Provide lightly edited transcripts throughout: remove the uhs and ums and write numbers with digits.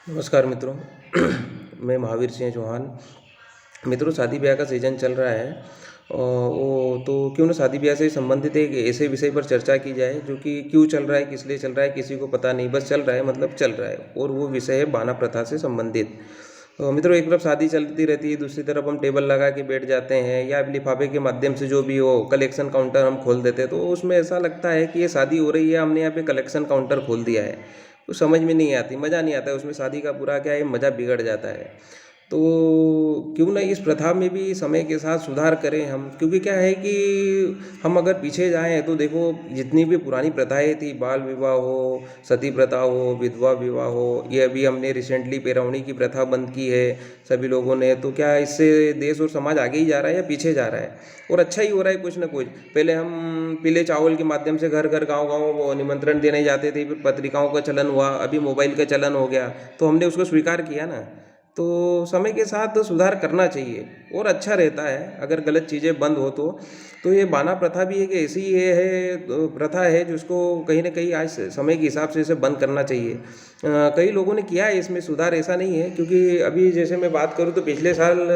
नमस्कार मित्रों। मैं महावीर सिंह चौहान। मित्रों, शादी ब्याह का सीज़न चल रहा है। वो तो क्यों ना शादी ब्याह से संबंधित एक ऐसे विषय पर चर्चा की जाए जो कि क्यों चल रहा है, किस लिए चल रहा है, किसी को पता नहीं, बस चल रहा है, मतलब चल रहा है। और वो विषय है बाना प्रथा से संबंधित। मित्रों, एक तरफ शादी चलती रहती है, दूसरी तरफ हम टेबल लगा के बैठ जाते हैं या लिफाफे के माध्यम से जो भी हो कलेक्शन काउंटर हम खोल देते हैं, तो उसमें ऐसा लगता है कि ये शादी हो रही है, हमने यहाँ पे कलेक्शन काउंटर खोल दिया है। तो समझ में नहीं आती, मज़ा नहीं आता है उसमें। शादी का पूरा क्या है, मज़ा बिगड़ जाता है। तो क्यों ना इस प्रथा में भी समय के साथ सुधार करें हम, क्योंकि क्या है कि हम अगर पीछे जाएं तो देखो, जितनी भी पुरानी प्रथाएं थी, बाल विवाह हो, सती प्रथा हो, विधवा विवाह हो, ये अभी हमने रिसेंटली पैरवणी की प्रथा बंद की है सभी लोगों ने, तो क्या इससे देश और समाज आगे ही जा रहा है या पीछे जा रहा है? और अच्छा ही हो रहा है कुछ ना कुछ। पहले हम पीले चावल के माध्यम से घर घर गांव गांव वो निमंत्रण देने जाते थे, फिर पत्रिकाओं का चलन हुआ, अभी मोबाइल का चलन हो गया, तो हमने उसको स्वीकार किया ना। तो समय के साथ सुधार करना चाहिए और अच्छा रहता है अगर गलत चीज़ें बंद हो तो ये बाना प्रथा भी एक ऐसी ये है, प्रथा है जिसको कहीं ना कहीं आज समय के हिसाब से इसे बंद करना चाहिए। कई लोगों ने किया है इसमें सुधार, ऐसा नहीं है। क्योंकि अभी जैसे मैं बात करूँ तो पिछले साल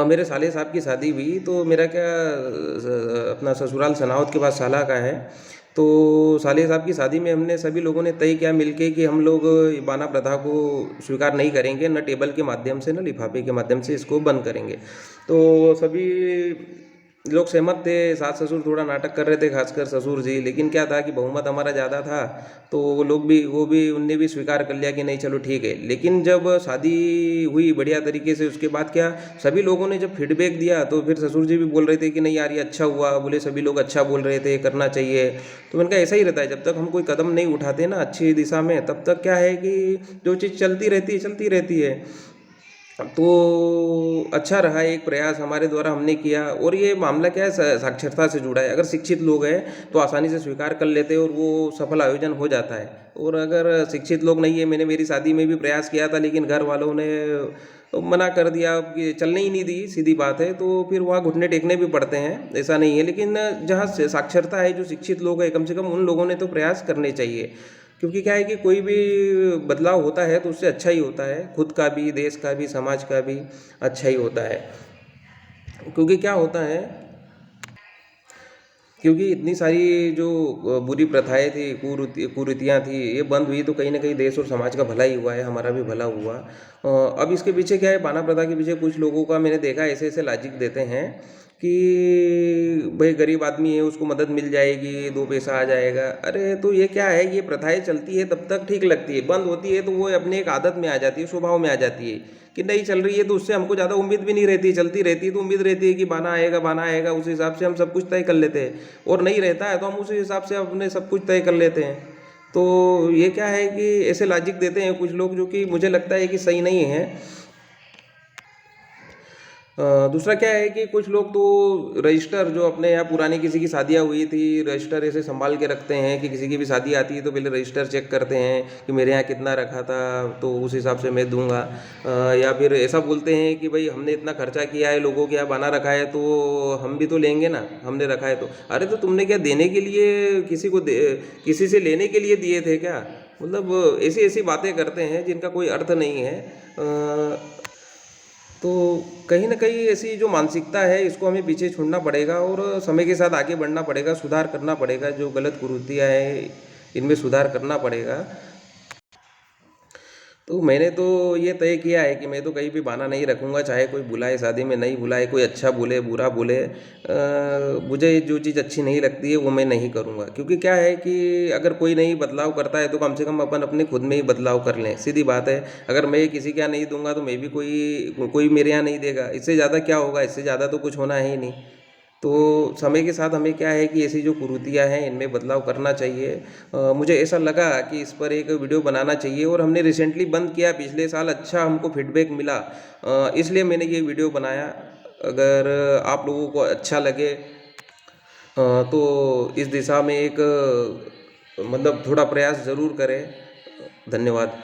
मेरे साले साहब की शादी हुई, तो मेरा क्या अपना ससुराल सनावद के पास साला का है। तो साले साहब की शादी में हमने सभी लोगों ने तय किया मिलके कि हम लोग ये बाना प्रथा को स्वीकार नहीं करेंगे, न टेबल के माध्यम से न लिफाफे के माध्यम से इसको बंद करेंगे। तो सभी लोग सहमत थे। सास ससुर थोड़ा नाटक कर रहे थे, खासकर ससुर जी, लेकिन क्या था कि बहुमत हमारा ज़्यादा था, तो वो भी उनने भी स्वीकार कर लिया कि नहीं चलो ठीक है। लेकिन जब शादी हुई बढ़िया तरीके से, उसके बाद क्या, सभी लोगों ने जब फीडबैक दिया तो फिर ससुर जी भी बोल रहे थे कि नहीं यार ये अच्छा हुआ, बोले सभी लोग अच्छा बोल रहे थे, करना चाहिए। तो मैंने कहा ऐसा ही रहता है, जब तक हम कोई कदम नहीं उठाते ना अच्छी दिशा में, तब तक क्या है कि जो चीज़ चलती रहती है। तो अच्छा रहा, एक प्रयास हमारे द्वारा हमने किया। और ये मामला क्या है, साक्षरता से जुड़ा है। अगर शिक्षित लोग हैं तो आसानी से स्वीकार कर लेते हैं और वो सफल आयोजन हो जाता है। और अगर शिक्षित लोग नहीं है, मैंने मेरी शादी में भी प्रयास किया था लेकिन घर वालों ने मना कर दिया कि चलने ही नहीं दी, सीधी बात है, तो फिर वहाँ घुटने टेकने भी पड़ते हैं, ऐसा नहीं है। लेकिन जहाँ साक्षरता है, जो शिक्षित लोग हैं, कम से कम उन लोगों ने तो प्रयास करने चाहिए। क्योंकि क्या है कि कोई भी बदलाव होता है तो उससे अच्छा ही होता है, खुद का भी, देश का भी, समाज का भी अच्छा ही होता है। क्योंकि क्या होता है, क्योंकि इतनी सारी जो बुरी प्रथाएं थी, कुरीतियाँ थी, ये बंद हुई तो कहीं ना कहीं देश और समाज का भला ही हुआ है, हमारा भी भला हुआ। अब इसके पीछे क्या है, बाना प्रथा के पीछे कुछ लोगों का मैंने देखा ऐसे ऐसे लॉजिक देते हैं कि भाई गरीब आदमी है, उसको मदद मिल जाएगी, दो पैसा आ जाएगा। अरे तो ये क्या है, ये प्रथाएं चलती है तब तक ठीक लगती है, बंद होती है तो वो अपने एक आदत में आ जाती है, स्वभाव में आ जाती है कि नहीं चल रही है, तो उससे हमको ज़्यादा उम्मीद भी नहीं रहती। चलती रहती है तो उम्मीद रहती है कि बाना आएगा, बाना आएगा, उस हिसाब से हम सब कुछ तय कर लेते हैं। और नहीं रहता है तो हम उसी हिसाब से अपने सब कुछ तय कर लेते हैं। तो ये क्या है कि ऐसे लॉजिक देते हैं कुछ लोग, जो कि मुझे लगता है कि सही नहीं है। दूसरा क्या है कि कुछ लोग तो रजिस्टर, जो अपने यहाँ पुरानी किसी की शादियाँ हुई थी, रजिस्टर ऐसे संभाल के रखते हैं कि किसी की भी शादी आती है तो पहले रजिस्टर चेक करते हैं कि मेरे यहाँ कितना रखा था, तो उस हिसाब से मैं दूंगा। या फिर ऐसा बोलते हैं कि भाई हमने इतना खर्चा किया है, लोगों के यहाँ बना रखा है, तो हम भी तो लेंगे ना, हमने रखा है तो। अरे तो तुमने क्या देने के लिए किसी से लेने के लिए दिए थे क्या? मतलब ऐसी ऐसी बातें करते हैं जिनका कोई अर्थ नहीं है। तो कहीं ना कहीं ऐसी जो मानसिकता है, इसको हमें पीछे छोड़ना पड़ेगा और समय के साथ आगे बढ़ना पड़ेगा, सुधार करना पड़ेगा। जो गलत कुरीतियाँ हैं इनमें सुधार करना पड़ेगा। तो मैंने तो ये तय किया है कि मैं तो कहीं भी बहाना नहीं रखूँगा, चाहे कोई बुलाए शादी में, नहीं बुलाए, कोई अच्छा बोले बुरा बोले, मुझे जो चीज़ अच्छी नहीं लगती है वो मैं नहीं करूँगा। क्योंकि क्या है कि अगर कोई नहीं बदलाव करता है तो कम से कम अपन अपने खुद में ही बदलाव कर लें, सीधी बात है। अगर मैं किसी के यहाँ नहीं दूंगा तो मैं भी कोई कोई मेरे यहाँ नहीं देगा, इससे ज़्यादा क्या होगा, इससे ज़्यादा तो कुछ होना है ही नहीं। तो समय के साथ हमें क्या है कि ऐसी जो कुरीतियाँ हैं इनमें बदलाव करना चाहिए। मुझे ऐसा लगा कि इस पर एक वीडियो बनाना चाहिए और हमने रिसेंटली बंद किया, पिछले साल अच्छा हमको फीडबैक मिला, इसलिए मैंने ये वीडियो बनाया। अगर आप लोगों को अच्छा लगे तो इस दिशा में एक मतलब थोड़ा प्रयास ज़रूर करें। धन्यवाद।